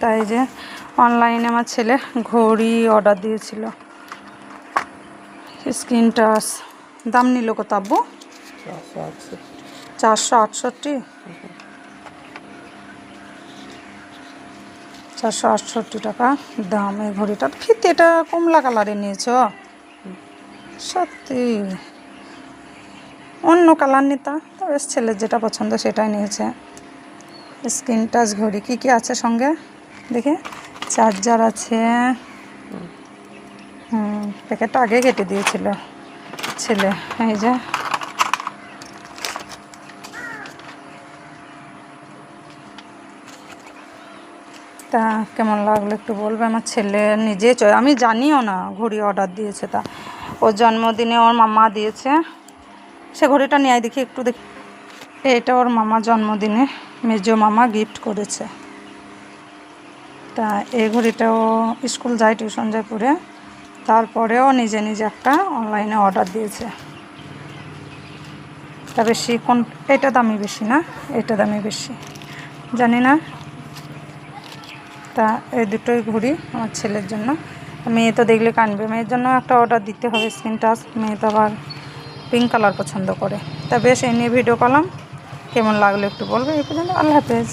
তাই যে অনলাইনে আমার ছেলে ঘড়ি অর্ডার দিয়েছিল, স্ক্রিন টাচ। দাম নিল কত আব্বু? 468। 468 টাকা দাম এই ঘড়িটার। ফিতেটা কমলা কালারে নিয়েছ? সত্যি অন্য কালার নিতা, তবে ছেলের যেটা পছন্দ সেটাই নিয়েছে। স্ক্রিন টাচ ঘড়ি। কী কী আছে সঙ্গে দেখে? চার্জার আছে। প্যাকেটটা আগে কেটে দিয়েছিল ছেলে। এই যে তা কেমন লাগলো একটু বলবে? আমার ছেলে নিজে আমি জানিও না ঘড়ি অর্ডার দিয়েছে, তা ওর জন্মদিনে ওর মামা দিয়েছে। সে ঘড়িটা নিয়ে দেখি একটু দেখি। এটা ওর মামা জন্মদিনে মেজো মামা গিফট করেছে। তা এই ঘড়িটাও স্কুল যায়, টিউশন যায় পড়ে, তারপরেও নিজে নিজে একটা অনলাইনে অর্ডার দিয়েছে। তা বেশি কোন এটা দামি বেশি না, এটা দামি বেশি জানি না। তা এই দুটোই ঘড়ি আমার ছেলের জন্য। মেয়ে তো দেখলে কানবে, মেয়ের জন্য একটা অর্ডার দিতে হবে স্ক্রিন টাচ। মেয়ে তো আবার পিঙ্ক কালার পছন্দ করে। তা বেশ, এই নিয়ে ভিডিও করলাম, কেমন লাগলো একটু বলবে। এই পর্যন্ত, আল্লাহ হাফেজ।